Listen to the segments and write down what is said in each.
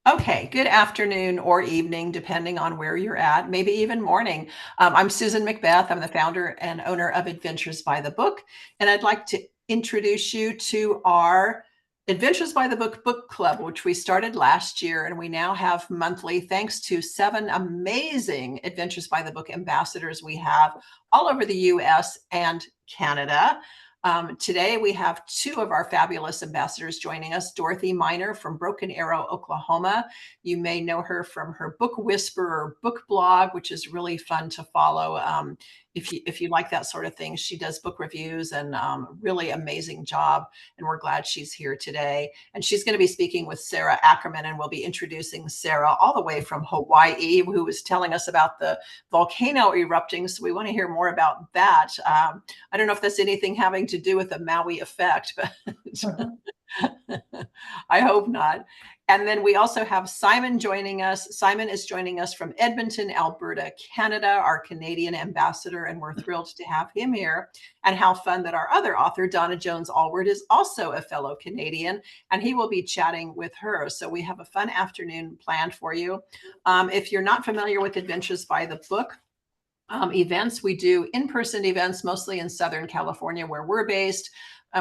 Okay, good afternoon or evening, depending on where you're at, maybe even morning. I'm Susan Macbeth. I'm the founder and owner of Adventures by the Book, and I'd like to introduce you to our Adventures by the Book Book Club, which we started last year, and we now have monthly, thanks to 7 amazing Adventures by the Book ambassadors we have all over the US and Canada. Today, we have 2 of our fabulous ambassadors joining us. Dorothy Minor from Broken Arrow, Oklahoma. You may know her from her Book Whisperer book blog, which is really fun to follow. If you like that sort of thing, she does book reviews and really amazing job. And we're glad she's here today. And she's going to be speaking with Sara Ackerman, and we'll be introducing Sara all the way from Hawaii, who was telling us about the volcano erupting. So we want to hear more about that. I don't know if that's anything having to do with the Maui effect, but I hope not. And then we also have Simon joining us. Simon is joining us from Edmonton, Alberta, Canada, our Canadian ambassador, and we're thrilled to have him here. And how fun that our other author, Donna Jones Alward, is also a fellow Canadian, and he will be chatting with her. So we have a fun afternoon planned for you. If you're not familiar with Adventures by the Book, events, we do in-person events, mostly in Southern California, where we're based.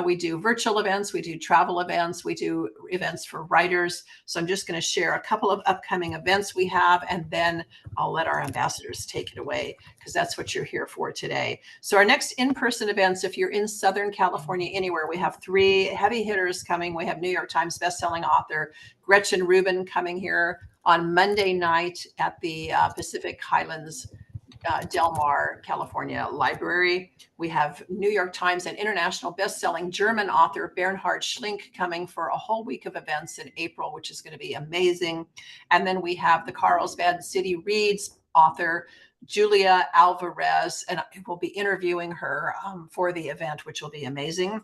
We do virtual events, we do travel events, we do events for writers. So I'm just going to share a couple of upcoming events we have, and then I'll let our ambassadors take it away, because that's what you're here for today. So our next in-person events, if you're in Southern California anywhere, we have 3 heavy hitters coming. We have New York Times bestselling author Gretchen Rubin coming here on Monday night at the Pacific Highlands Del Mar, California Library. We have New York Times and international best-selling German author Bernhard Schlink coming for a whole week of events in April, which is going to be amazing. And then we have the Carlsbad City Reads author Julia Alvarez, and we'll be interviewing her for the event, which will be amazing.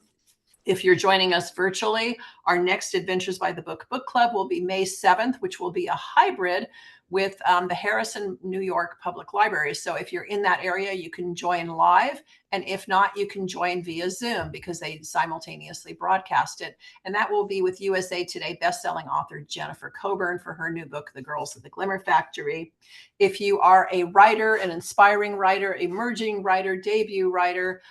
If you're joining us virtually, our next Adventures by the Book Book Club will be May 7th, which will be a hybrid with the Harrison, New York Public Library. So if you're in that area, you can join live. And if not, you can join via Zoom, because they simultaneously broadcast it. And that will be with USA Today bestselling author Jennifer Coburn for her new book, The Girls of the Glimmer Factory. If you are a writer, an inspiring writer, emerging writer, debut writer,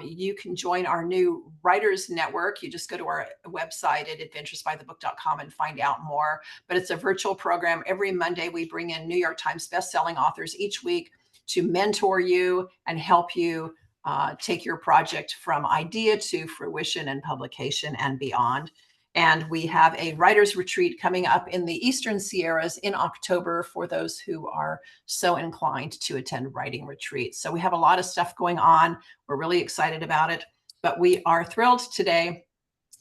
you can join our new Writers Network. You just go to our website at adventuresbythebook.com and find out more. But it's a virtual program. Every Monday, we bring in New York Times bestselling authors each week to mentor you and help you take your project from idea to fruition and publication and beyond. And we have a writer's retreat coming up in the Eastern Sierras in October for those who are so inclined to attend writing retreats. So we have a lot of stuff going on. We're really excited about it. But we are thrilled today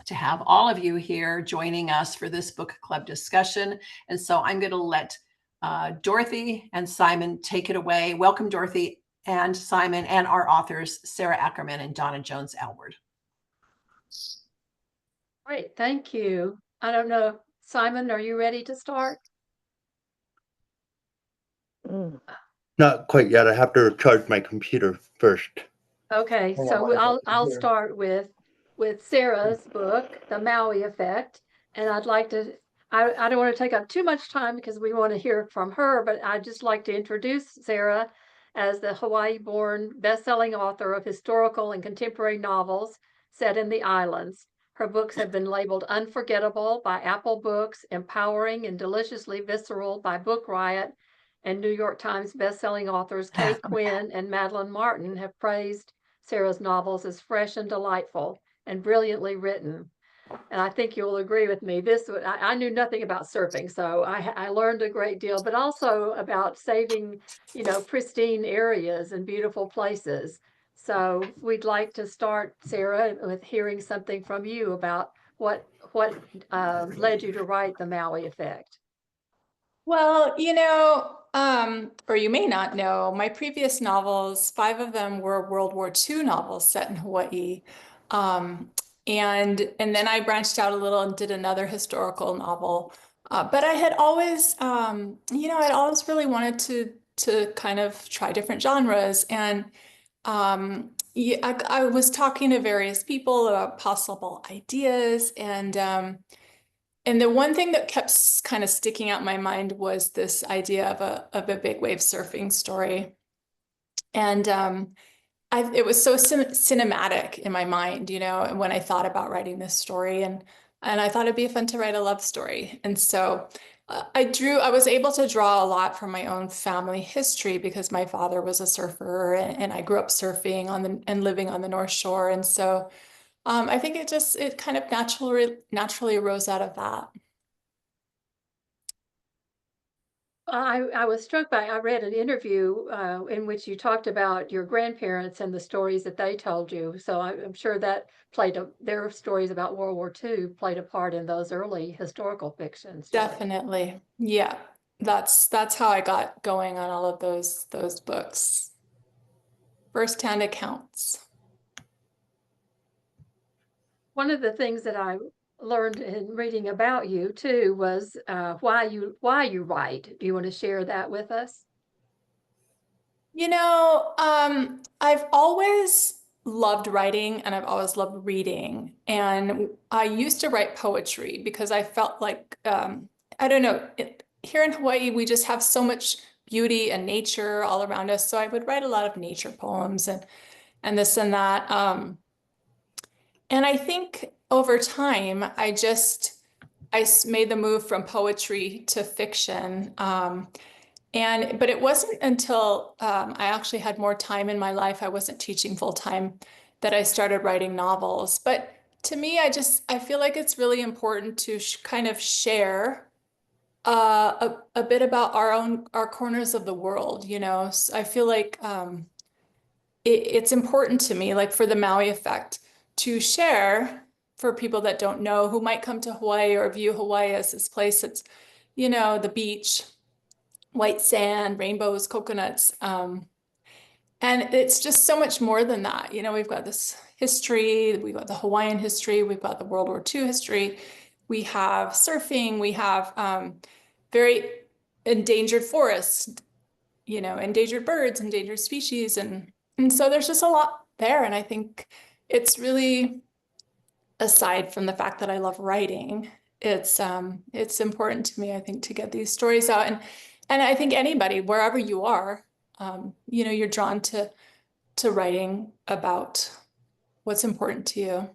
to have all of you here joining us for this book club discussion. And so I'm going to let Dorothy and Simon take it away. Welcome, Dorothy and Simon, and our authors, Sara Ackerman and Donna Jones Alward. Great, thank you. I don't know, Simon, are you ready to start? Not quite yet. I have to charge my computer first. Okay, so I'll start with Sara's book, The Maui Effect, and I'd like to. I don't want to take up too much time because we want to hear from her, but I'd just like to introduce Sara as the Hawaii-born best-selling author of historical and contemporary novels set in the islands. Her books have been labeled unforgettable by Apple Books, empowering and deliciously visceral by Book Riot, and New York Times bestselling authors Kay Quinn and Madeline Martin have praised Sara's novels as fresh and delightful and brilliantly written. And I think you'll agree with me. I knew nothing about surfing, so I learned a great deal, but also about saving, pristine areas and beautiful places. So we'd like to start, Sara, with hearing something from you about what led you to write The Maui Effect. Well, or you may not know, my previous novels, 5 of them were World War II novels set in Hawaii. And then I branched out a little and did another historical novel. But I had always, I'd always really wanted to kind of try different genres. And I was talking to various people about possible ideas, and And the one thing that kept kind of sticking out in my mind was this idea of a big wave surfing story. And it was so cinematic in my mind, you know, when I thought about writing this story, and I thought it'd be fun to write a love story. And so I was able to draw a lot from my own family history because my father was a surfer, and I grew up surfing and living on the North Shore. And so I think it kind of naturally arose out of that. I was struck by, I read an interview in which you talked about your grandparents and the stories that they told you. So I'm sure that their stories about World War II played a part in those early historical fiction stories. Definitely. Yeah. That's how I got going on all of those books. First-hand accounts. One of the things that I learned in reading about you too was why you write. Do you want to share that with us? You know, I've always loved writing and I've always loved reading. And I used to write poetry because I felt like, I don't know, here in Hawaii, we just have so much beauty and nature all around us. So I would write a lot of nature poems and this and that. And I think over time, I made the move from poetry to fiction. But it wasn't until I actually had more time in my life, I wasn't teaching full time, that I started writing novels. But to me, I feel like it's really important to kind of share a bit about our corners of the world, you know. So I feel like it's important to me, like for the Maui effect, to share for people that don't know, who might come to Hawaii or view Hawaii as this place that's, you know, the beach, white sand, rainbows, coconuts. And it's just so much more than that. You know, we've got this history, we've got the Hawaiian history, we've got the World War II history, we have surfing, we have very endangered forests, you know, endangered birds, endangered species. And so there's just a lot there. And I think it's really, aside from the fact that I love writing, it's important to me, I think, to get these stories out. And I think anybody, wherever you are, you know, you're drawn to writing about what's important to you.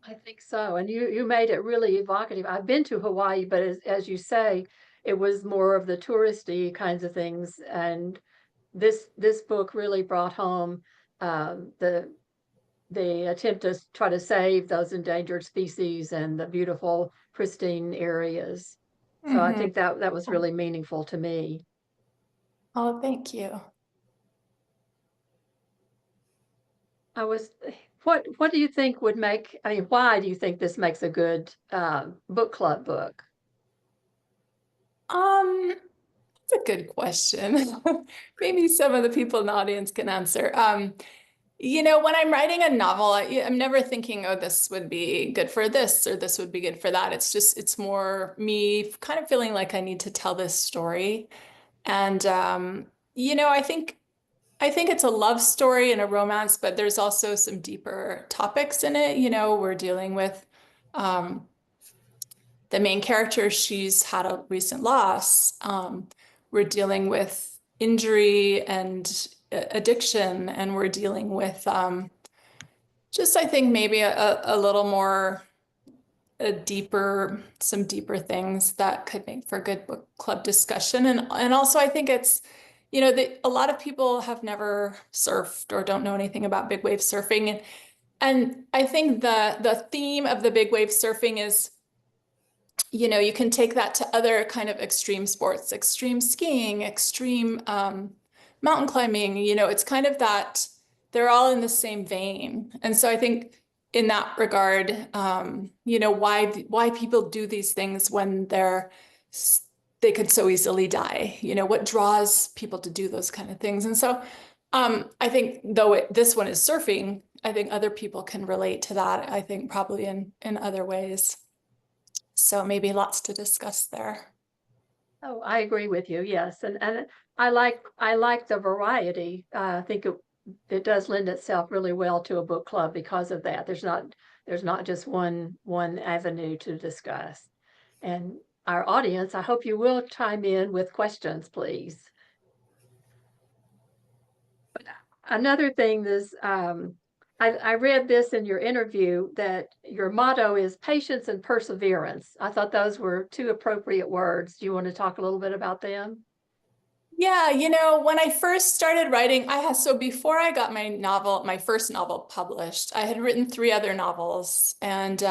I think so. And you made it really evocative. I've been to Hawaii, but as you say, it was more of the touristy kinds of things. And this book really brought home the attempt to try to save those endangered species and the beautiful, pristine areas. So I think that was really meaningful to me. Oh, thank you. What do you think would make, I mean, why do you think this makes a good book club book? That's a good question. Maybe some of the people in the audience can answer. You know, when I'm writing a novel, I'm never thinking, oh, this would be good for this or this would be good for that. It's more me kind of feeling like I need to tell this story. And, you know, I think it's a love story and a romance, but there's also some deeper topics in it. You know, we're dealing with the main character, she's had a recent loss. We're dealing with injury and addiction, and we're dealing with just, I think, maybe a little more some deeper things that could make for good book club discussion. And also I think it's, you know, a lot of people have never surfed or don't know anything about big wave surfing. And I think the theme of the big wave surfing is, you know, you can take that to other kind of extreme sports, extreme skiing, extreme mountain climbing. You know, it's kind of that they're all in the same vein. And so I think in that regard, you know, why people do these things when they could so easily die, you know, what draws people to do those kind of things. And so I think though this one is surfing, I think other people can relate to that, I think probably in other ways. So maybe lots to discuss there. Oh, I agree with you. Yes. And I like the variety. I think it does lend itself really well to a book club because of that. There's not just one avenue to discuss. And our audience, I hope you will chime in with questions, please. But another thing is, I read this in your interview that your motto is patience and perseverance. I thought those were two appropriate words. Do you want to talk a little bit about them? Yeah, when I first started writing, so before I got my first novel published, I had written 3 other novels, and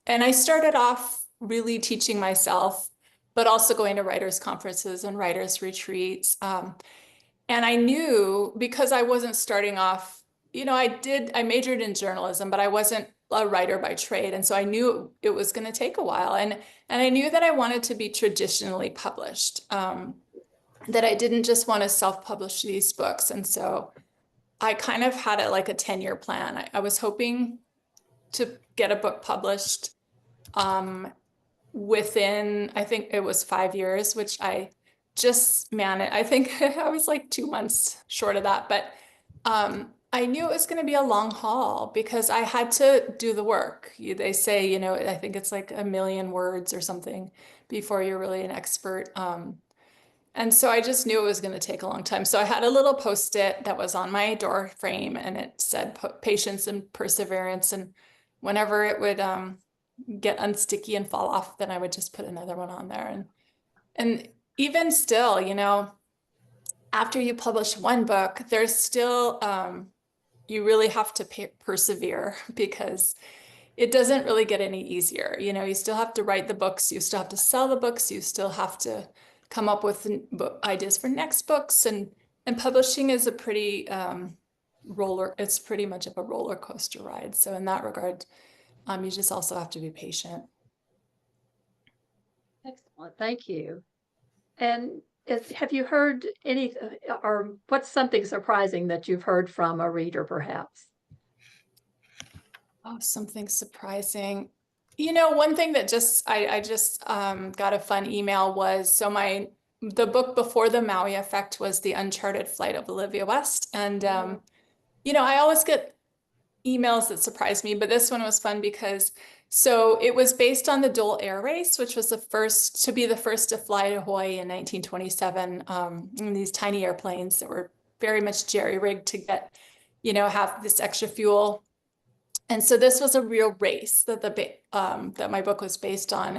I started off really teaching myself, but also going to writers' conferences and writers' retreats. And I knew, because I wasn't starting off, I majored in journalism, but I wasn't a writer by trade, and so I knew it was going to take a while, and I knew that I wanted to be traditionally published. That I didn't just want to self-publish these books. And so I kind of had it like a 10-year plan. I was hoping to get a book published within, I think it was 5 years, which I just managed. I think I was like 2 months short of that. But I knew it was going to be a long haul because I had to do the work. They say, I think it's like 1 million words or something before you're really an expert. And so I just knew it was going to take a long time. So I had a little Post-it that was on my door frame, and it said patience and perseverance. And whenever it would get unsticky and fall off, then I would just put another one on there. And even still, after you publish one book, there's still, you really have to persevere, because it doesn't really get any easier. You still have to write the books, you still have to sell the books, you still have to come up with ideas for next books, and publishing is a pretty it's pretty much of a roller coaster ride. So in that regard, you just also have to be patient. Excellent, thank you. And have you heard any, or what's something surprising that you've heard from a reader, perhaps? Oh, something surprising. One thing that I just got a fun email was, the book before the Maui Effect was The Uncharted Flight of Olivia West. And, I always get emails that surprise me, but this one was fun because, it was based on the Dole Air Race, which was the first to fly to Hawaii in 1927, in these tiny airplanes that were very much jerry-rigged to get, have this extra fuel. And so this was a real race that that my book was based on.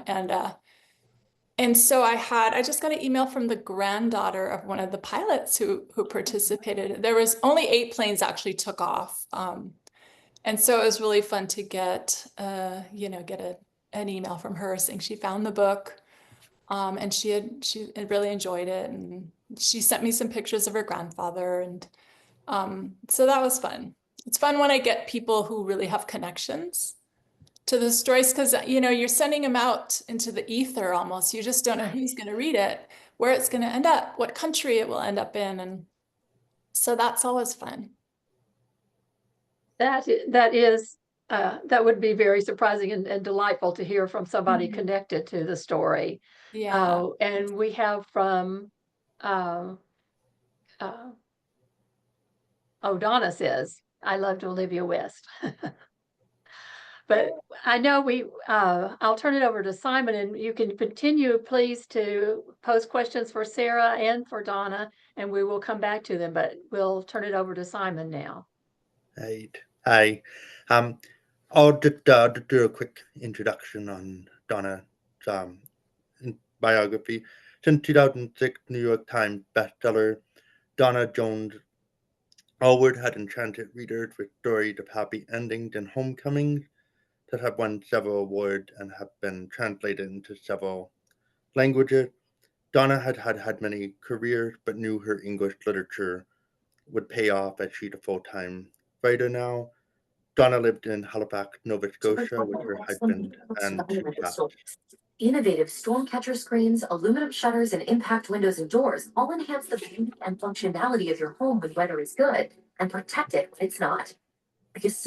And so I just got an email from the granddaughter of one of the pilots who participated. There was only 8 planes actually took off. And so it was really fun to get an email from her saying she found the book, and she had really enjoyed it. And she sent me some pictures of her grandfather. And so that was fun. It's fun when I get people who really have connections to the stories, because you're sending them out into the ether almost. You just don't know who's going to read it, where it's going to end up, what country it will end up in, and so that's always fun. That would be very surprising and delightful to hear from somebody connected to the story. Yeah. And we have from Donna says, I loved Olivia West. But I know I'll turn it over to Simon, and you can continue, please, to post questions for Sara and for Donna, and we will come back to them, but we'll turn it over to Simon now. Right. Hi. I'll just do a quick introduction on Donna's biography. Since 2006 New York Times bestseller, Donna Jones Alward had enchanted readers with stories of happy endings and homecomings that have won several awards and have been translated into several languages. Donna had many careers, but knew her English literature would pay off as she's a full-time writer now. Donna lived in Halifax, Nova Scotia with her husband and 2 cats. Innovative storm catcher screens, aluminum shutters, and impact windows and doors all enhance the beauty and functionality of your home when weather is good and protect it when it's not. Because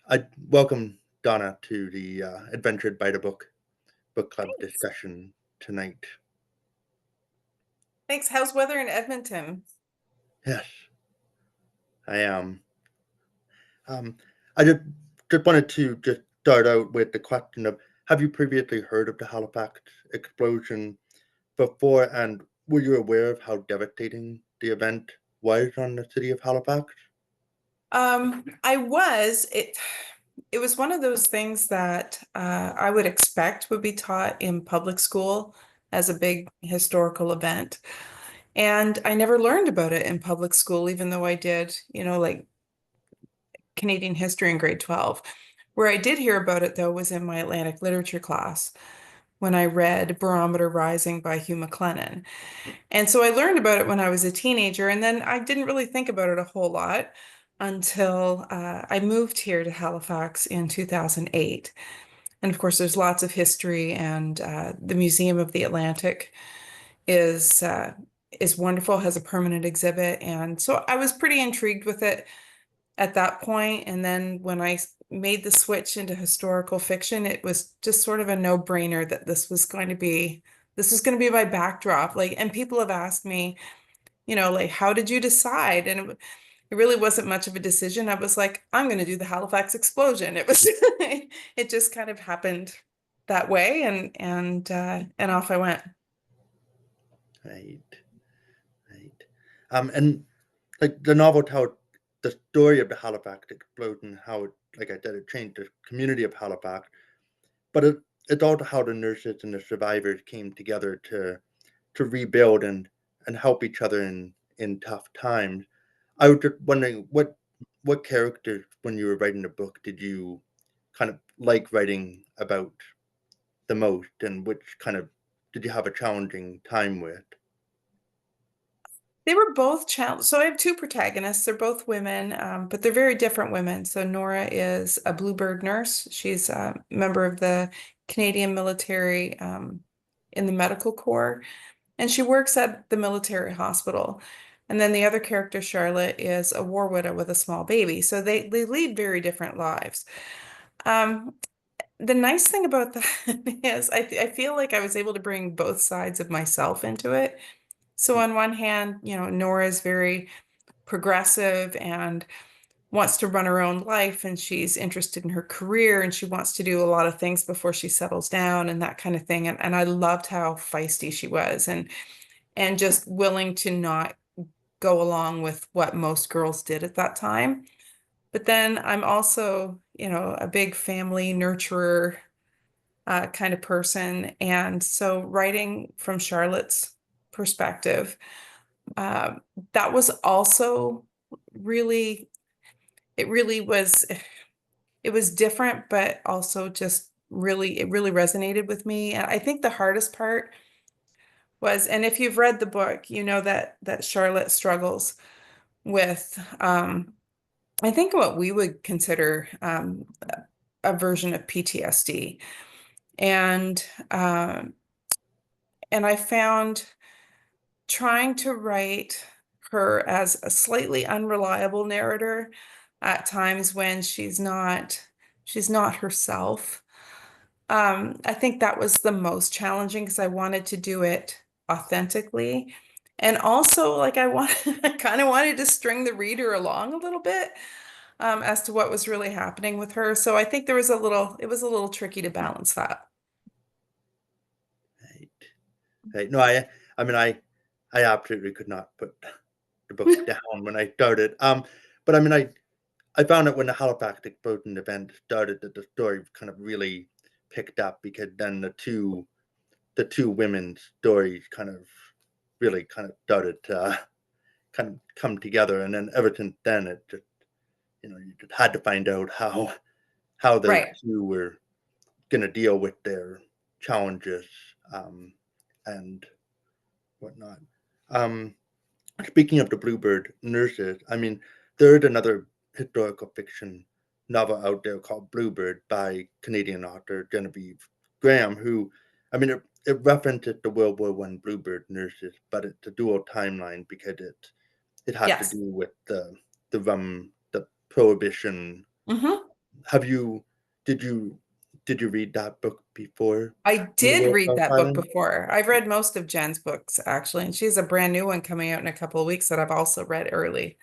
I welcome Donna to the Adventured by the Book Club discussion tonight. Thanks. How's weather in Edmonton? Yes. I am. I just wanted to just start out with the question of, have you previously heard of the Halifax explosion before, and were you aware of how devastating the event was on the city of Halifax? I was. It was one of those things that I would expect would be taught in public school as a big historical event. And I never learned about it in public school, even though I did, like Canadian history in grade 12. Where I did hear about it, though, was in my Atlantic literature class when I read Barometer Rising by Hugh MacLennan. And so I learned about it when I was a teenager, and then I didn't really think about it a whole lot until I moved here to Halifax in 2008. And of course, there's lots of history, and the Museum of the Atlantic is wonderful, has a permanent exhibit. And so I was pretty intrigued with it at that point. And then when I made the switch into historical fiction, it was just sort of a no-brainer that this was going to be my backdrop. Like, and people have asked me, like, how did you decide? And it really wasn't much of a decision. I was like, I'm going to do the Halifax explosion. It was, it just kind of happened that way, and off I went. Right. And like the novel tells the story of the Halifax explosion, how it, like I said, it changed the community of Halifax, but it's also how the nurses and the survivors came together to rebuild and help each other in tough times. I was just wondering what characters, when you were writing the book, did you kind of like writing about the most, and which kind of did you have a challenging time with? They were both challenged. So I have two protagonists. They're both women, but they're very different women. So Nora is a bluebird nurse. She's a member of the Canadian military in the medical corps, and she works at the military hospital. And then the other character, Charlotte, is a war widow with a small baby. So they lead very different lives. The nice thing about that is I feel like I was able to bring both sides of myself into it. So on one hand, Nora is very progressive and wants to run her own life, and she's interested in her career, and she wants to do a lot of things before she settles down and that kind of thing. And I loved how feisty she was, and just willing to not go along with what most girls did at that time. But then I'm also, a big family nurturer kind of person. And so writing from Charlotte's perspective, that was also really, it was different, but also just it really resonated with me. And I think the hardest part was, and if you've read the book, you know that Charlotte struggles with, I think what we would consider a version of PTSD. And I found trying to write her as a slightly unreliable narrator at times when she's not herself. I think that was the most challenging because I wanted to do it authentically. And also, like, I kind of wanted to string the reader along a little bit as to what was really happening with her. So I think it was a little tricky to balance that. Right. No, I mean, I absolutely could not put the book down when I started. But I mean, I found that when the Halifax explosion event started, that the story kind of really picked up, because then the two women's stories kind of really kind of started to kind of come together, and then ever since then, it just, you just had to find out how those Right. two were going to deal with their challenges and whatnot. Speaking of the bluebird nurses, I mean, there's another historical fiction novel out there called Bluebird by Canadian author Genevieve Graham, who, I mean, it references the World War I bluebird nurses, but it's a dual timeline because it has Yes. to do with the prohibition. Mm-hmm. Did you read that book before? I did read that book before. I've read most of Jen's books, actually, and she has a brand new one coming out in a couple of weeks that I've also read early.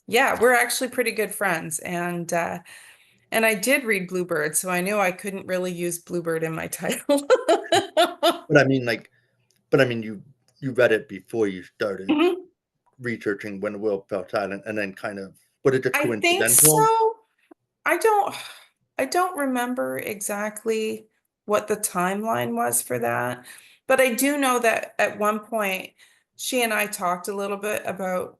Yeah, we're actually pretty good friends, and I did read Bluebird, so I knew I couldn't really use Bluebird in my title. But I mean, like, but I mean, you read it before you started Mhm. researching When the World Fell Silent, and then kind of, was it just I think coincidental? so. I don't I don't remember exactly what the timeline was for that, but I do know that at one point she and I talked a little bit about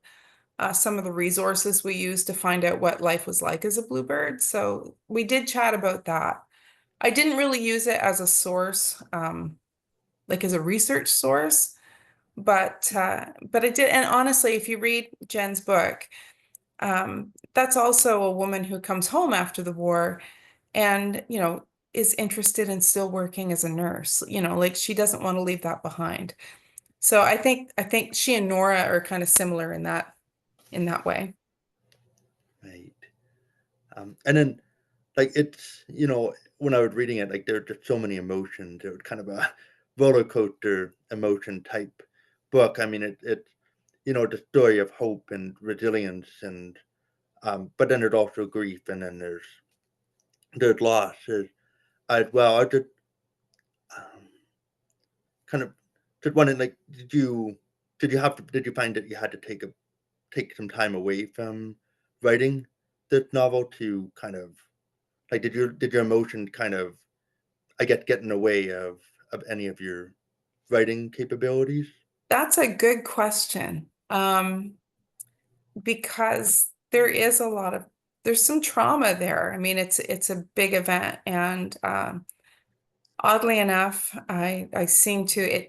some of the resources we used to find out what life was like as a bluebird. So we did chat about that. I didn't really use it as a source, like as a research source, but I did. And honestly, if you read Jen's book, that's also a woman who comes home after the war and, is interested in still working as a nurse. Like she doesn't want to leave that behind. So I think she and Nora are kind of similar in that way. Right. And then, like, it's, when I was reading it, like, there are just so many emotions. It was kind of a roller coaster emotion type book. I mean, the story of hope and resilience, and but then there's also grief, and then there's loss as well. I just um, kind of just wondering, like, did you find that you had to take some time away from writing this novel to kind of, like, did your emotion kind of, I guess, get in the way of any of your writing capabilities? That's a good question. Because there's some trauma there. I mean, it's a big event, and oddly enough, I seem to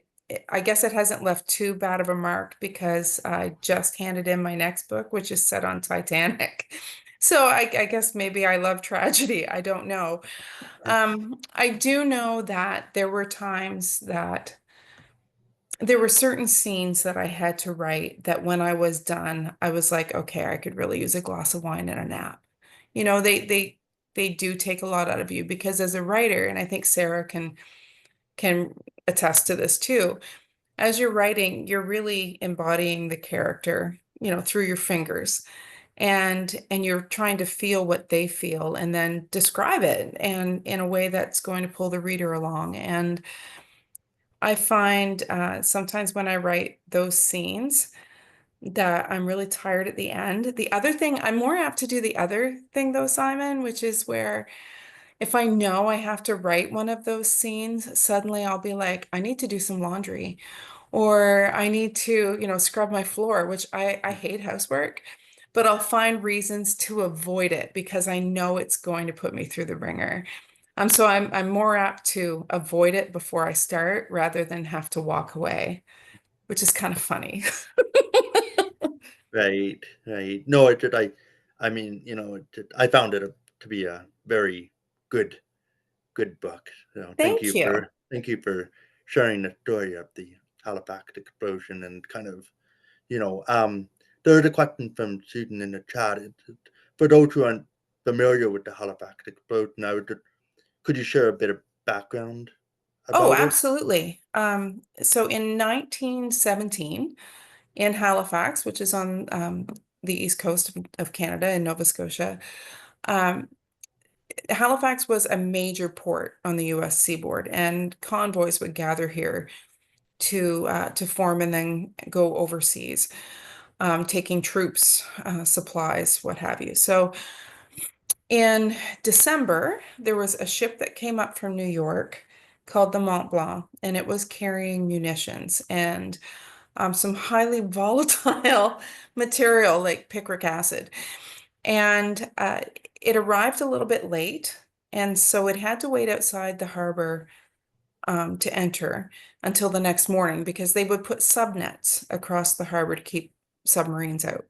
I guess it hasn't left too bad of a mark because I just handed in my next book, which is set on Titanic. So I guess maybe I love tragedy. I don't know. I do know that there were times that there were certain scenes that I had to write that when I was done, I was like, okay, I could really use a glass of wine and a nap. They do take a lot out of you because as a writer, and I think Sara can attest to this too, as you're writing, you're really embodying the character, through your fingers. And you're trying to feel what they feel and then describe it and in a way that's going to pull the reader along. And I find sometimes when I write those scenes that I'm really tired at the end. The other thing, I'm more apt to do the other thing though, Simon, which is where if I know I have to write one of those scenes, suddenly I'll be like, I need to do some laundry or I need to, scrub my floor, which I hate housework, but I'll find reasons to avoid it because I know it's going to put me through the ringer. So I'm more apt to avoid it before I start rather than have to walk away, which is kind of funny. Right, right. No, I mean, I found it to be a very good, good book. So Thank you. thank you for sharing the story of the Halifax explosion, and kind of, you know, um, there's a question from Susan in the chat. For those who aren't familiar with the Halifax explosion, could you share a bit of background Oh, about it? absolutely. So in 1917, in Halifax, which is on the east coast of Canada in Nova Scotia, um, Halifax was a major port on the U.S. seaboard, and convoys would gather here to form and then go overseas, taking troops, supplies, what have you. So in December, there was a ship that came up from New York called the Mont Blanc, and it was carrying munitions and some highly volatile material like picric acid. And it arrived a little bit late, and so it had to wait outside the harbor to enter until the next morning because they would put subnets across the harbor to keep submarines out.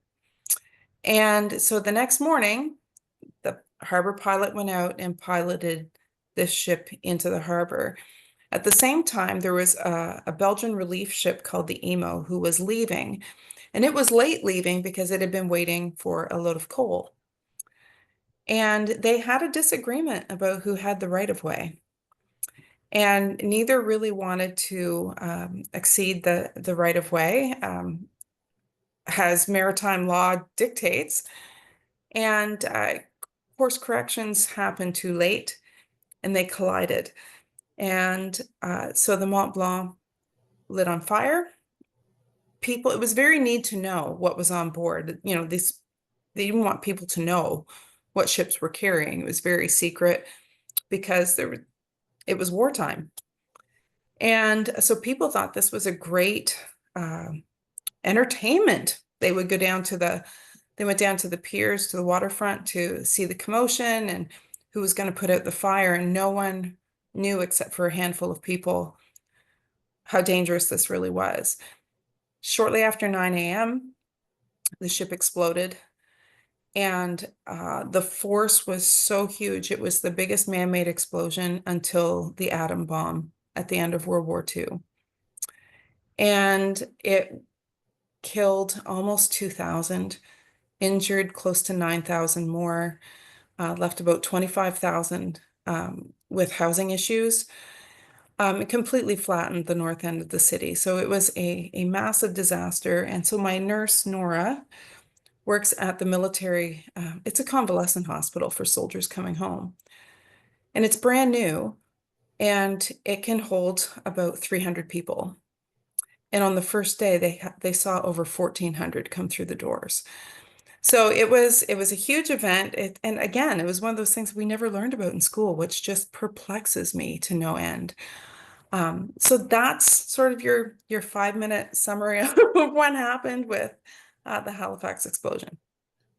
And so the next morning, the harbor pilot went out and piloted this ship into the harbor. At the same time, there was a Belgian relief ship called the Emo who was leaving, and it was late leaving because it had been waiting for a load of coal. And they had a disagreement about who had the right of way. And neither really wanted to exceed the right of way. as maritime law dictates. And course corrections happened too late and they collided. And so the Mont Blanc lit on fire. It was very neat to know what was on board. You know, they didn't want people to know what ships were carrying. It was very secret because it was wartime. And so people thought this was a great entertainment. They would go down to they went down to the piers, to the waterfront to see the commotion and who was going to put out the fire. And no one knew, except for a handful of people, how dangerous this really was. Shortly after 9 a.m., the ship exploded. And the force was so huge. It was the biggest man-made explosion until the atom bomb at the end of World War II. And it killed almost 2,000, injured close to 9,000 more, left about 25,000 with housing issues. It completely flattened the north end of the city. So it was a massive disaster. And so my nurse, Nora, works at the military. It's a convalescent hospital for soldiers coming home. And it's brand new and it can hold about 300 people. And on the first day, they saw over 1,400 come through the doors. So it was a huge event. And again, it was one of those things we never learned about in school, which just perplexes me to no end. So that's sort of your 5-minute summary of what happened with the Halifax explosion.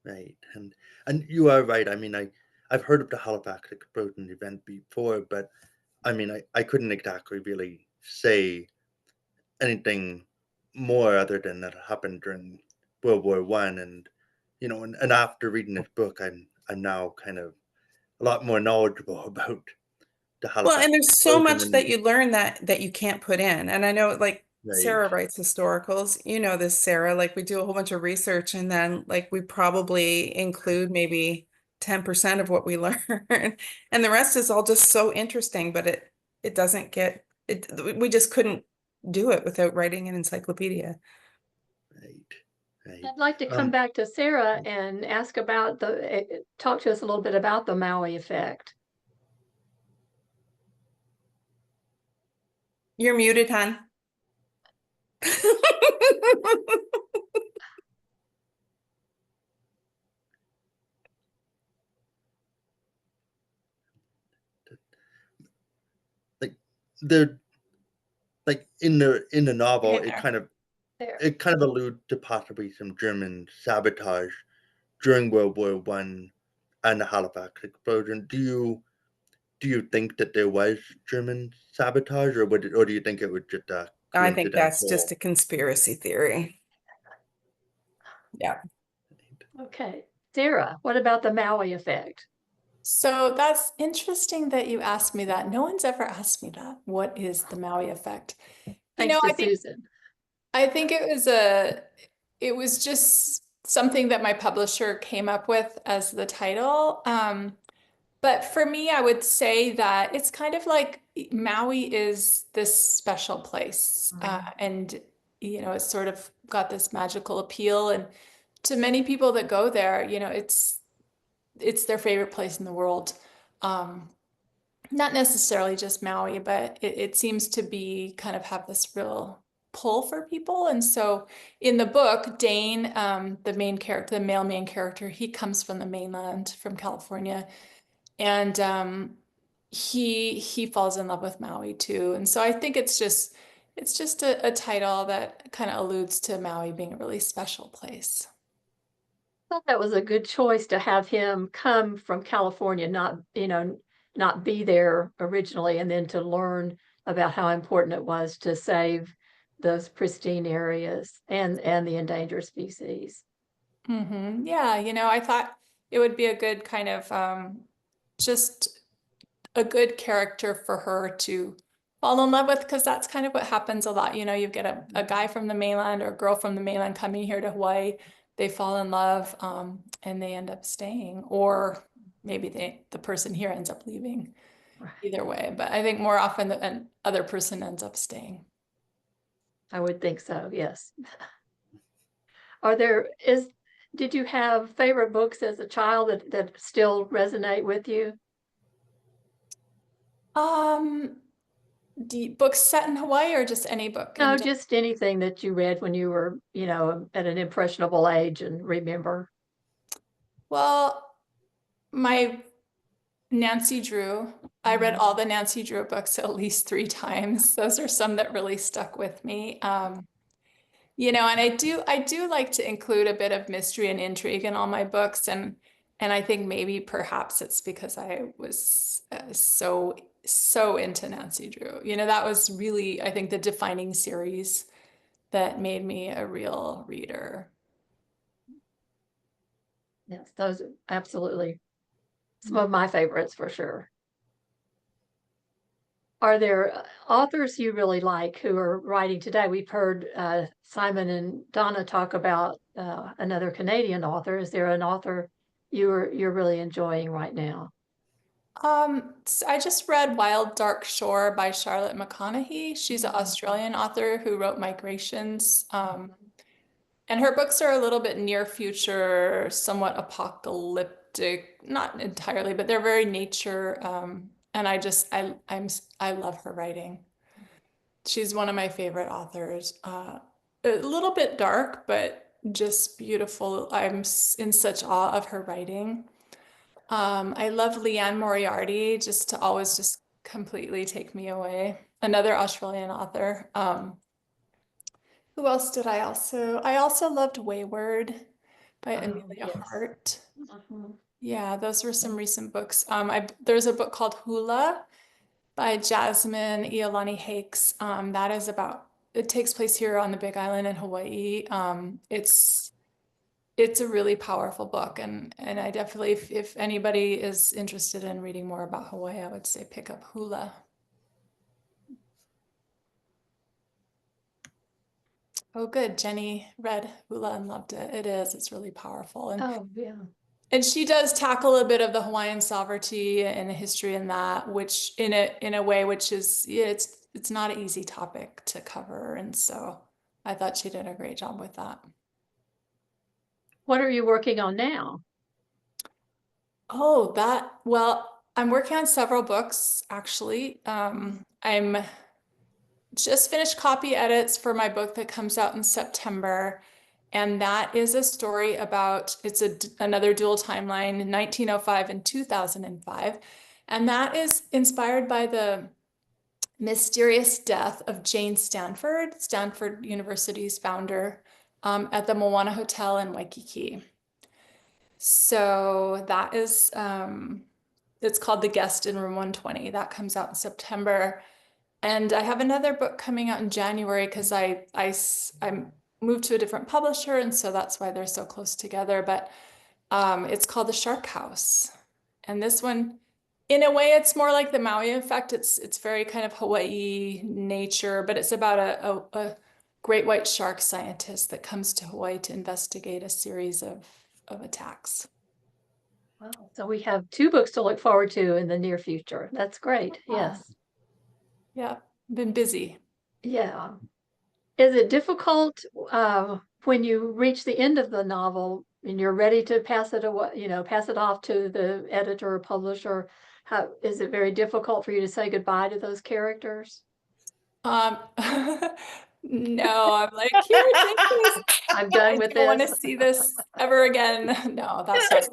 Right, and you are right. I mean, I've heard of the Halifax explosion event before, but I mean, I couldn't exactly really say anything more other than that it happened during World War One, and you know, and after reading this book, I'm now kind of a lot more knowledgeable about the Well, Halifax and there's so explosion. much that you learn that you can't put in. And I know, like, Right. Sara writes historicals. You know this, Sara. Like, we do a whole bunch of research and then like we probably include maybe 10% of what we learn. And the rest is all just so interesting, but it doesn't get it. We just couldn't do it without writing an encyclopedia. Right. I'd like to come back to Sara and ask about talk to us a little bit about the Maui effect. You're muted, hon. They're like in the novel, Hey there. it kind of alludes to possibly some German sabotage during World War One and the Halifax explosion. Do you think that there was German sabotage, or do you think it was just a I think that's coincidental? just a conspiracy theory. Yeah. Okay, Sara, what about the Maui effect? So that's interesting that you asked me that. No one's ever asked me that. What is the Maui effect? Thanks to Susan. I think it was just something that my publisher came up with as the title. But for me, I would say that it's kind of like Maui is this special place. And, you know, it's sort of got this magical appeal. And to many people that go there, you know, it's their favorite place in the world. Not necessarily just Maui, but it seems to be kind of have this real pull for people. And so in the book, Dane, the main character, the male main character, he comes from the mainland, from California. And he falls in love with Maui too. And so I think it's just a title that kind of alludes to Maui being a really special place. I thought that was a good choice to have him come from California, not be there originally, and then to learn about how important it was to save those pristine areas and the endangered species. Mm-hmm. Yeah, you know, I thought it would be a good kind of just a good character for her to fall in love with, because that's kind of what happens a lot. You know, you get a guy from the mainland or a girl from the mainland coming here to Hawaii, they fall in love, and they end up staying, or maybe the person here ends up leaving. Right. Either way, but I think more often the other person ends up staying. I would think so, yes. Did you have favorite books as a child that still resonate with you? Books set in Hawaii or just any book? No, just anything that you read when you were, at an impressionable age and remember. Well, my Nancy Drew, I read all the Nancy Drew books at least 3 times. Those are some that really stuck with me. And I do like to include a bit of mystery and intrigue in all my books, and I think maybe perhaps it's because I was so into Nancy Drew. That was really, I think, the defining series that made me a real reader. Yes, those are absolutely some of my favorites for sure. Are there authors you really like who are writing today? We've heard Simon and Donna talk about another Canadian author. Is there an author you're really enjoying right now? So I just read Wild Dark Shore by Charlotte McConaughey. She's an Australian author who wrote Migrations. And her books are a little bit near future, somewhat apocalyptic, not entirely, but they're very nature. And I love her writing. She's one of my favorite authors. A little bit dark, but just beautiful. I'm in such awe of her writing. I love Leanne Moriarty, just to always just completely take me away. Another Australian author. Who else did I also loved Wayward by Amelia Hart. Yeah, those were some recent books. There's a book called Hula by Jasmine Iolani Hakes. That is it takes place here on the Big Island in Hawaii. It's a really powerful book, and I definitely, if anybody is interested in reading more about Hawaii, I would say pick up Hula. Oh, good. Jenny read Hula and loved it. It's really powerful. Oh, yeah. And she does tackle a bit of the Hawaiian sovereignty and the history in that, which in a way which is, it's not an easy topic to cover. And so I thought she did a great job with that. What are you working on now? Oh, well, I'm working on several books, actually. I'm just finished copy edits for my book that comes out in September. And that is a story about, another dual timeline, 1905 and 2005. And that is inspired by the mysterious death of Jane Stanford, Stanford University's founder, at the Moana Hotel in Waikiki. So that is, it's called The Guest in Room 120. That comes out in September. And I have another book coming out in January because I moved to a different publisher, and so that's why they're so close together. But it's called The Shark House. And this one, in a way, it's more like the Maui effect. It's very kind of Hawaii nature, but it's about a great white shark scientist that comes to Hawaii to investigate a series of attacks. Wow. So we have 2 books to look forward to in the near future. That's great. Yes. Yeah, been busy. Yeah. Is it difficult when you reach the end of the novel and you're ready to pass it away, pass it off to the editor or publisher? Is it very difficult for you to say goodbye to those characters? No, I'm like, here, take this. I'm done with I don't want this. to see this ever again. No, that's not.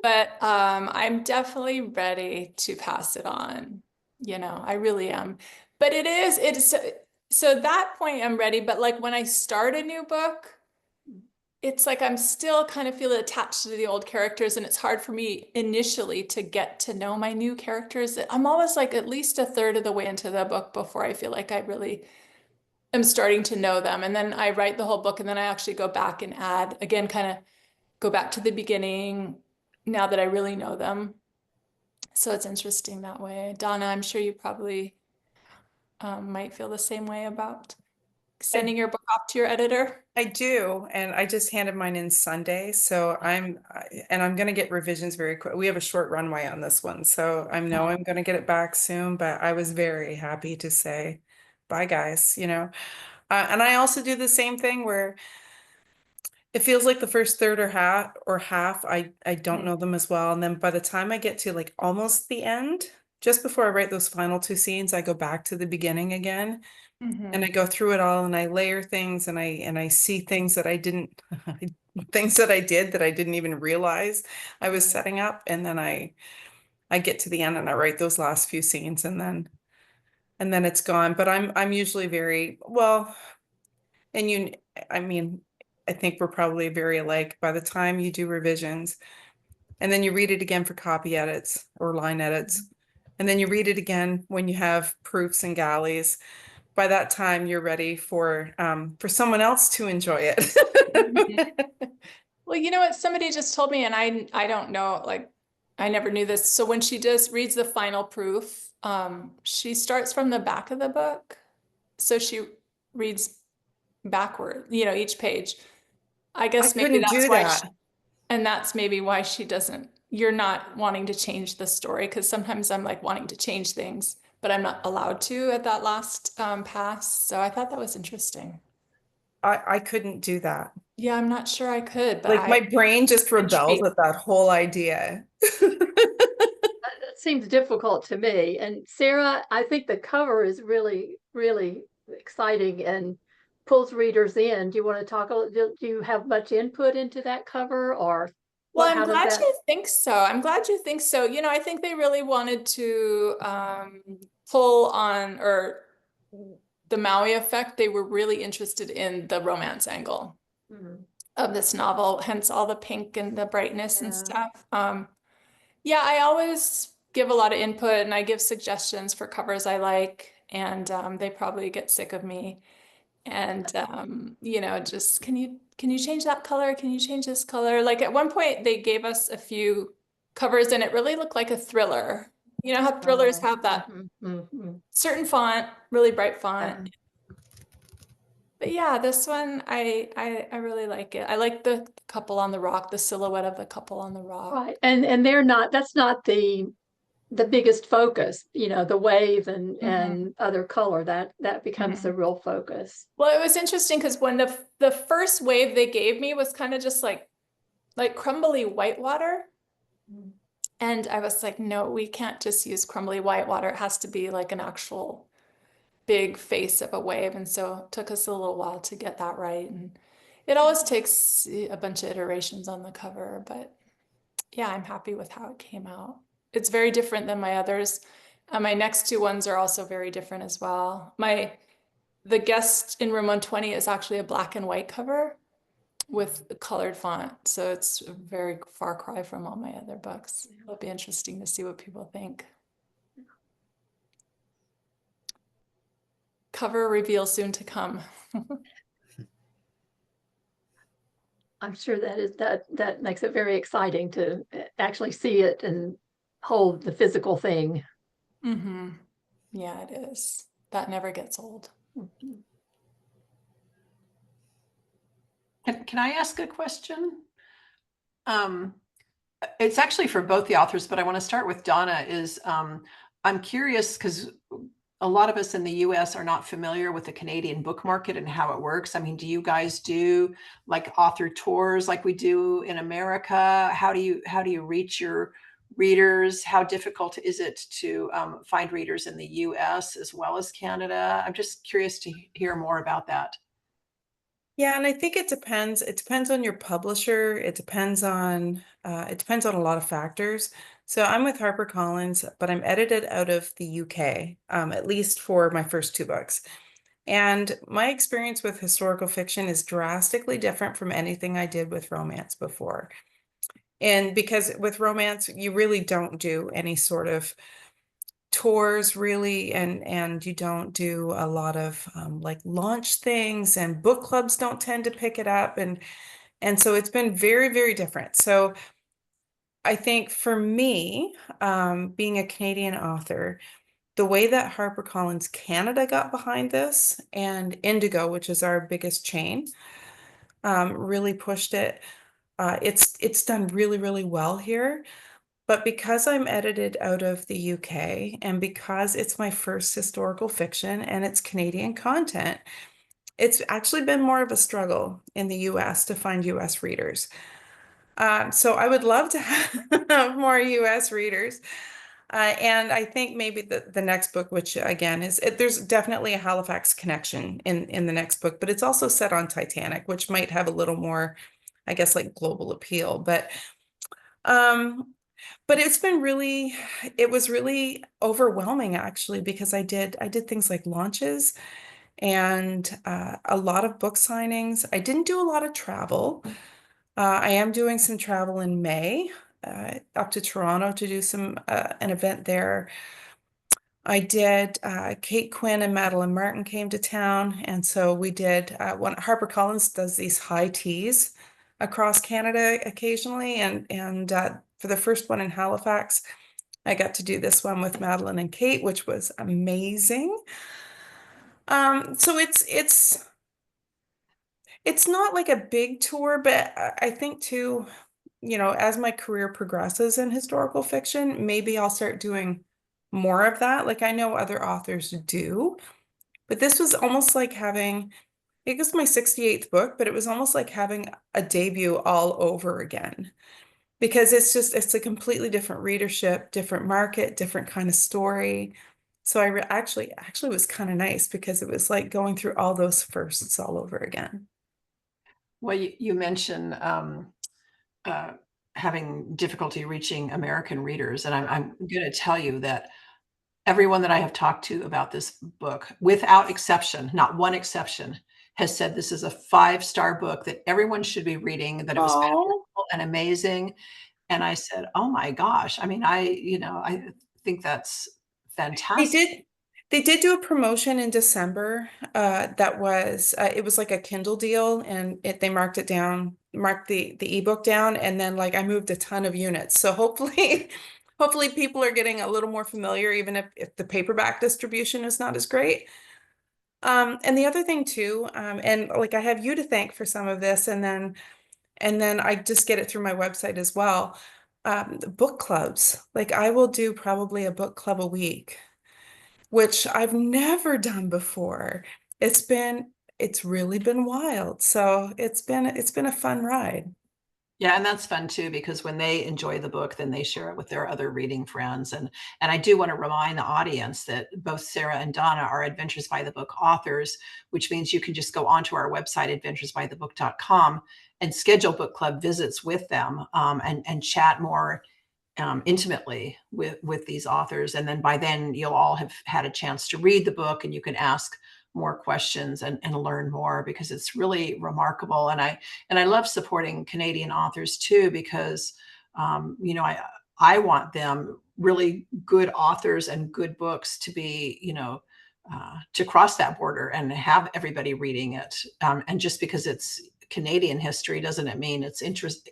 But I'm definitely ready to pass it on. I really am. But so at that point I'm ready. But like when I start a new book, it's like I'm still kind of feel attached to the old characters, and it's hard for me initially to get to know my new characters. I'm always like at least a third of the way into the book before I feel like I really am starting to know them. And then I write the whole book, and then I actually go back and add again, kind of go back to the beginning now that I really know them. So it's interesting that way. Donna, I'm sure you probably might feel the same way about sending your book off to your editor. I do, and I just handed mine in Sunday, so I'm going to get revisions very quick. We have a short runway on this one, so I'm going to get it back soon, but I was very happy to say bye, guys, and I also do the same thing where It feels like the first third or half, I don't know them as well. And then by the time I get to like almost the end, just before I write those final two scenes, I go back to the beginning again. And I go through it all and I layer things and I see things that I didn't things that I did that I didn't even realize I was setting up. And then I get to the end and I write those last few scenes and then it's gone. But I'm usually very well, and I mean, I think we're probably very alike. By the time you do revisions and then you read it again for copy edits or line edits, and then you read it again when you have proofs and galleys, by that time you're ready for someone else to enjoy it. Well, you know what? Somebody just told me, and I don't know, like I never knew this. So when she reads the final proof, she starts from the back of the book. So she reads backward, each page. I guess maybe couldn't that's do why that. and that's maybe why you're not wanting to change the story, because sometimes I'm like wanting to change things, but I'm not allowed to at that last pass. So I thought that was interesting. I couldn't do that. Yeah, I'm not sure I could, but Like my brain just rebels intrigued. at that whole idea. That seems difficult to me. And Sara, I think the cover is really, really exciting and pulls readers in. Do you want to talk? Do you have much input into that cover, or Well, I'm glad you think so. I'm glad you think so. I think they really wanted to pull on, or the Maui effect. They were really interested in the romance angle of this novel, hence all the pink and the brightness and stuff. Yeah, I always give a lot of input and I give suggestions for covers I like, and they probably get sick of me. And just can you change that color? Can you change this color? Like at one point they gave us a few covers and it really looked like a thriller. You know how thrillers have that certain font, really bright font. But yeah, this one I really like it. I like the couple on the rock, the silhouette of the couple on the rock. Right. And that's not the biggest focus, the wave and other color that becomes the real focus. Well, it was interesting because when the first wave they gave me was kind of just like crumbly white water. And I was like, no, we can't just use crumbly white water. It has to be like an actual big face of a wave. And so it took us a little while to get that right. And it always takes a bunch of iterations on the cover, but yeah, I'm happy with how it came out. It's very different than my others. My next two ones are also very different as well. The guest in room 120 is actually a black and white cover with a colored font. So it's a very far cry from all my other books. It'll be interesting to see what people think. Cover reveal soon to come. I'm sure that makes it very exciting to actually see it and hold the physical thing. Yeah, it is. That never gets old. Can I ask a question? It's actually for both the authors, but I want to start with Donna. I'm curious because a lot of us in the US are not familiar with the Canadian book market and how it works. I mean, do you guys do like author tours like we do in America? How do you reach your readers? How difficult is it to find readers in the US as well as Canada? I'm just curious to hear more about that. Yeah, and I think it depends. It depends on your publisher. It depends on a lot of factors. So I'm with HarperCollins, but I'm edited out of the UK, at least for my first two books. And my experience with historical fiction is drastically different from anything I did with romance before. And because with romance, you really don't do any sort of tours really, and you don't do a lot of like launch things, and book clubs don't tend to pick it up, and so it's been very, very different. So I think for me, being a Canadian author, the way that HarperCollins Canada got behind this, and Indigo, which is our biggest chain, really pushed it. It's done really, really well here. But because I'm edited out of the UK and because it's my first historical fiction and it's Canadian content, It's actually been more of a struggle in the US to find US readers. So I would love to have more US readers. And I think maybe the next book, which again there's definitely a Halifax connection in the next book, but it's also set on Titanic, which might have a little more, I guess, like global appeal. But it was really overwhelming actually, because I did things like launches and a lot of book signings. I didn't do a lot of travel. I am doing some travel in May, up to Toronto to do an event there. I did, Kate Quinn and Madeline Martin came to town, and so we did, HarperCollins does these high teas across Canada occasionally, and for the first one in Halifax, I got to do this one with Madeline and Kate, which was amazing. So it's not like a big tour, but I think too, as my career progresses in historical fiction, maybe I'll start doing more of that. Like I know other authors do, but this was almost like having, it was my 68th book, but it was almost like having a debut all over again. Because it's a completely different readership, different market, different kind of story. So actually was kind of nice because it was like going through all those firsts all over again. Well, you mentioned having difficulty reaching American readers, and I'm going to tell you that everyone that I have talked to about this book, without exception, not one exception, has said this is a 5-star book that everyone should be reading, that it was powerful and amazing. And I said, oh my gosh. I mean, I think that's fantastic. They did do a promotion in December, that was, it was like a Kindle deal, and they marked the ebook down, and then like I moved a ton of units. So hopefully hopefully people are getting a little more familiar, even if the paperback distribution is not as great. And the other thing too, and like I have you to thank for some of this, and then I just get it through my website as well. Book clubs, like I will do probably a book club a week, which I've never done before. It's really been wild. So it's been a fun ride. Yeah, and that's fun too, because when they enjoy the book, then they share it with their other reading friends. And I do want to remind the audience that both Sara and Donna are Adventures by the Book authors, which means you can just go onto our website, adventuresbythebook.com, and schedule book club visits with them, and chat more intimately with these authors. And then by then you'll all have had a chance to read the book, and you can ask more questions and learn more, because it's really remarkable. And I love supporting Canadian authors too, because I want them, really good authors and good books, to be, to cross that border and have everybody reading it. And just because it's Canadian history doesn't it mean it's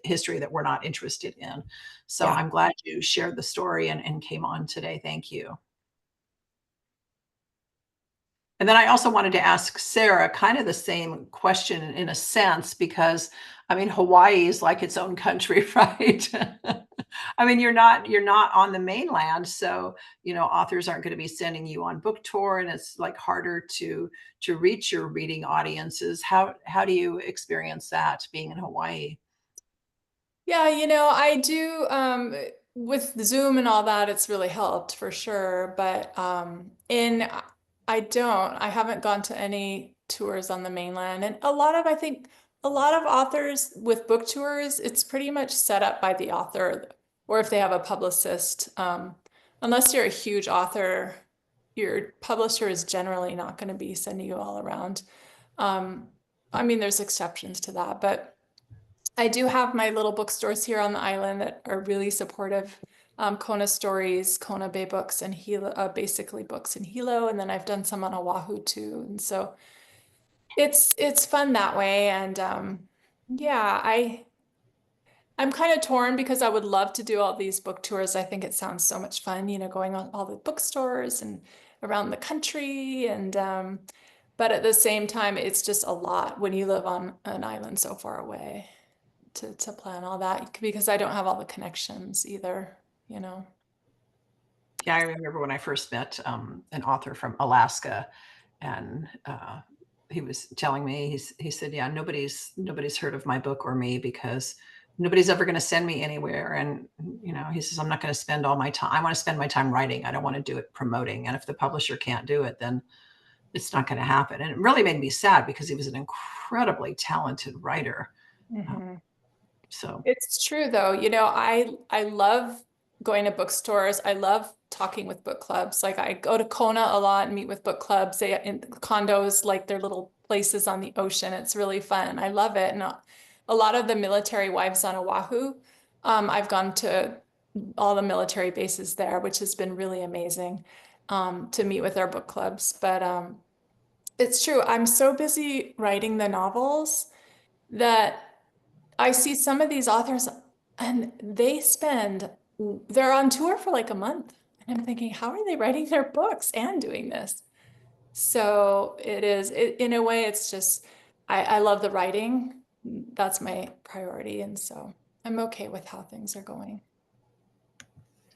history that we're not interested in. So Yeah. I'm glad you shared the story and came on today. Thank you. And then I also wanted to ask Sara kind of the same question in a sense, because I mean, Hawaii is like its own country, right? I mean, you're not on the mainland, so authors aren't going to be sending you on book tour, and it's like harder to reach your reading audiences. How do you experience that being in Hawaii? Yeah, I do, with Zoom and all that, it's really helped for sure. But I haven't gone to any tours on the mainland. And I think a lot of authors with book tours, it's pretty much set up by the author, or if they have a publicist. Unless you're a huge author, your publisher is generally not going to be sending you all around. I mean, there's exceptions to that, but I do have my little bookstores here on the island that are really supportive. Kona Stories, Kona Bay Books, and Hilo, basically books in Hilo, and then I've done some on Oahu too. And so it's fun that way. And yeah, I'm kind of torn because I would love to do all these book tours. I think it sounds so much fun, going on all the bookstores and around the country. And but at the same time, it's just a lot when you live on an island so far away to plan all that, because I don't have all the connections either. Yeah, I remember when I first met an author from Alaska, and he was telling me, he said, yeah, nobody's heard of my book or me because nobody's ever going to send me anywhere. And, you know, he says, I'm not going to spend all my time. I want to spend my time writing. I don't want to do it promoting. And if the publisher can't do it, then it's not going to happen. And it really made me sad because he was an incredibly talented writer. So it's true though. You know, I love going to bookstores. I love talking with book clubs. Like I go to Kona a lot and meet with book clubs. They in condos, like they're little places on the ocean. It's really fun. I love it. And a lot of the military wives on Oahu, I've gone to all the military bases there, which has been really amazing to meet with our book clubs. But it's true. I'm so busy writing the novels that I see some of these authors and they're on tour for like a month. And I'm thinking, how are they writing their books and doing this? So in a way, it's just, I love the writing. That's my priority. And so I'm okay with how things are going.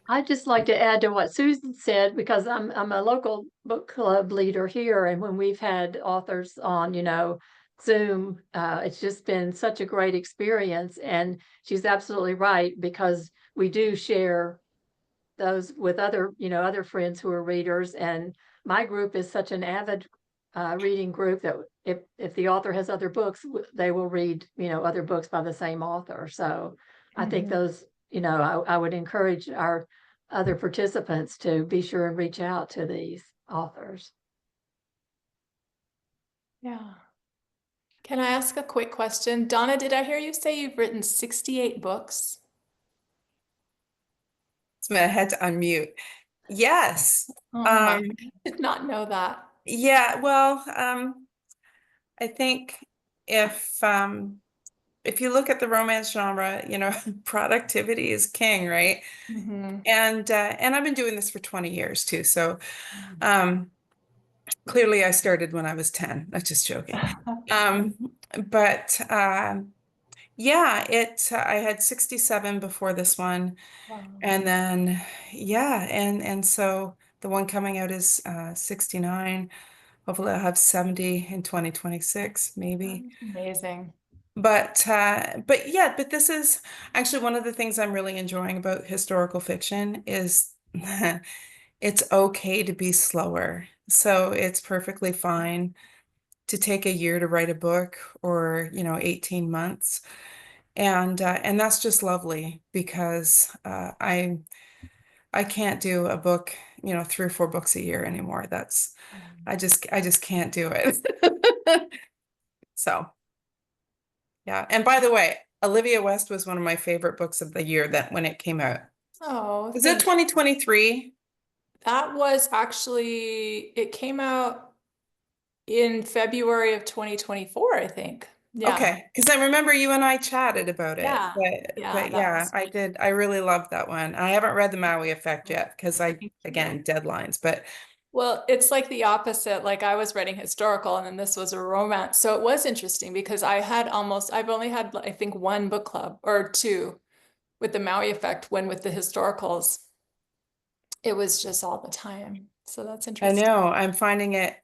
I'd just like to add to what Susan said, because I'm a local book club leader here. And when we've had authors on, you know, Zoom, it's just been such a great experience. And she's absolutely right, because we do share those with other, you know, other friends who are readers. And my group is such an avid reading group that if the author has other books, they will read, you know, other books by the same author. So I think those, you know, I would encourage our other participants to be sure and reach out to these authors. Yeah. Can I ask a quick question? Donna, did I hear you say you've written 68 books? I had to unmute. Yes. Oh I did not know that. Yeah, well, I think if you look at the romance genre, you know, productivity is king, right? And I've been doing this for 20 years too. So clearly I started when I was 10. I'm just joking. But yeah, I had 67 before this one. Wow. And then yeah, and so the one coming out is 69. Hopefully I'll have 70 in 2026, maybe. Amazing. But yeah, but this is actually one of the things I'm really enjoying about historical fiction is it's okay to be slower. So it's perfectly fine to take a year to write a book, or, you know, 18 months. And that's just lovely, because I can't do a book, you know, 3 or 4 books a year anymore. I just can't do it. So yeah. And by the way, Olivia West was one of my favorite books of the year that when it came out. Oh, Was it 2023? That was actually, it came out in February of 2024, I think. Yeah. Okay, because I remember you and I chatted about it. Yeah. But yeah, I did. I really loved that one. I haven't read The Maui Effect yet because again, deadlines, but well, it's like the opposite. Like I was writing historical and then this was a romance. So it was interesting because I've only had, I think, 1 book club or 2 with The Maui Effect, when with the historicals, it was just all the time. So that's I interesting. know I'm finding it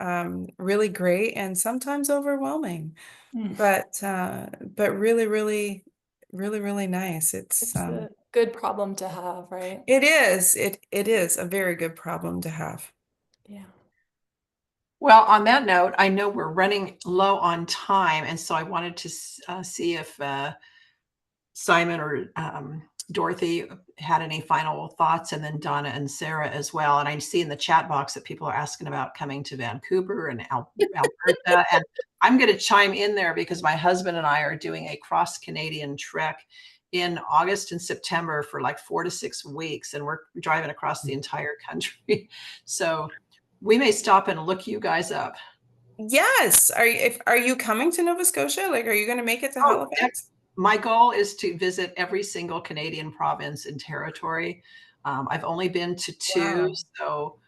really great and sometimes overwhelming, but really, really, really, really nice. It's a good problem to have, right? It is. It is a very good problem to have. Yeah. Well, on that note, I know we're running low on time, and so I wanted to see if Simon or Dorothy had any final thoughts, and then Donna and Sara as well. And I see in the chat box that people are asking about coming to Vancouver and Alberta, and I'm going to chime in there because my husband and I are doing a cross-Canadian trek in August and September for like 4 to 6 weeks, and we're driving across the entire country. So we may stop and look you guys up. Yes. Are you coming to Nova Scotia? Like, are you going to make it to Halifax? My goal is to visit every single Canadian province and territory. I've only been to 2, so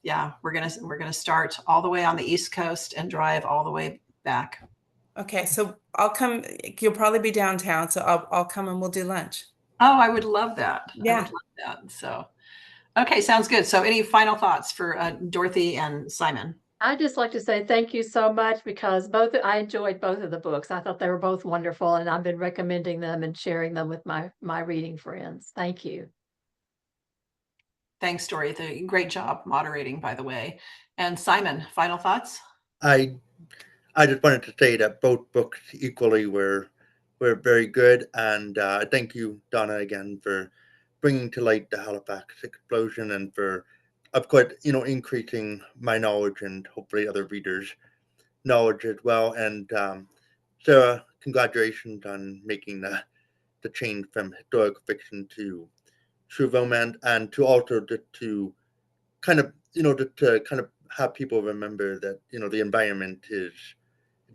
yeah, we're gonna start all the way on the East Coast and drive all the way back. Okay, so I'll come. You'll probably be downtown, so I'll come and we'll do lunch. Oh, I would love that. Yeah. I would love that. So, okay, sounds good. So, any final thoughts for Dorothy and Simon? I'd just like to say thank you so much because I enjoyed both of the books. I thought they were both wonderful, and I've been recommending them and sharing them with my reading friends. Thank you. Thanks, Dorothy. Great job moderating, by the way. And Simon, final thoughts? I just wanted to say that both books equally were very good, and thank you, Donna, again for bringing to light the Halifax explosion and for, of course, increasing my knowledge and hopefully other readers' knowledge as well. And Sarah, congratulations on making the change from historical fiction to true romance, and to also to kind of to kind of have people remember that the environment is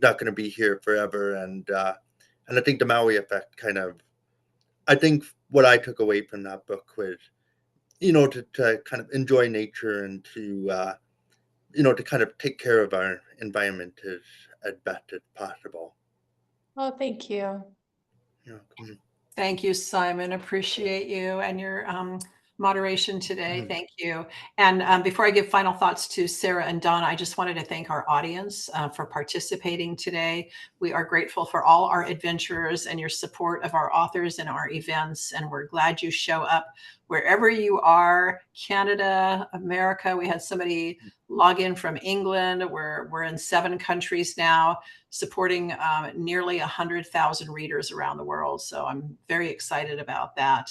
not going to be here forever. And I think the Maui effect I think what I took away from that book was to kind of enjoy nature and to to kind of take care of our environment as best as possible. Oh, thank you. Thank you, Simon. Appreciate you and your moderation today. Mhm. Thank you. And before I give final thoughts to Sara and Donna, I just wanted to thank our audience for participating today. We are grateful for all our adventurers and your support of our authors and our events. And we're glad you show up wherever you are, Canada, America. We had somebody log in from England. We're in 7 countries now, supporting nearly 100,000 readers around the world. So I'm very excited about that.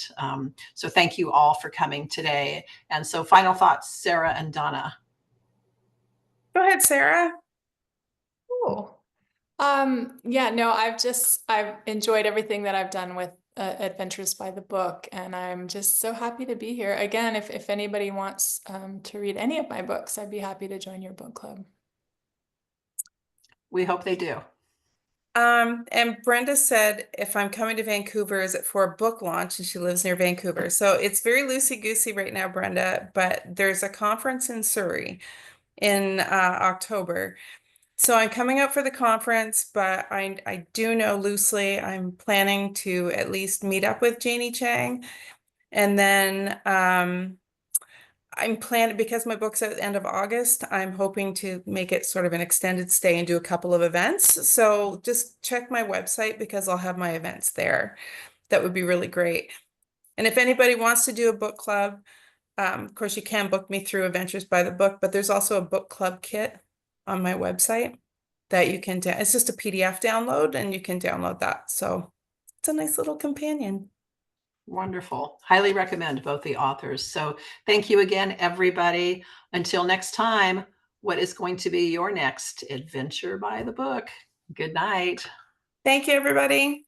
So thank you all for coming today. And so final thoughts, Sara and Donna. Go ahead, Sara. Oh, yeah, no, I've enjoyed everything that I've done with Adventures by the Book, and I'm just so happy to be here. Again, if anybody wants to read any of my books, I'd be happy to join your book club. We hope they do. And Brenda said, if I'm coming to Vancouver, is it for a book launch? And she lives near Vancouver. So it's very loosey-goosey right now, Brenda, but there's a conference in Surrey in October. So I'm coming out for the conference, but I do know loosely I'm planning to at least meet up with Janie Chang. And then I'm planning, because my book's at the end of August, I'm hoping to make it sort of an extended stay and do a couple of events. So just check my website because I'll have my events there. That would be really great. And if anybody wants to do a book club, of course you can book me through Adventures by the Book, but there's also a book club kit on my website that you can, it's just a PDF download and you can download that. So it's a nice little companion. Wonderful. Highly recommend both the authors. So thank you again, everybody. Until next time, what is going to be your next adventure by the book? Good night. Thank you, everybody.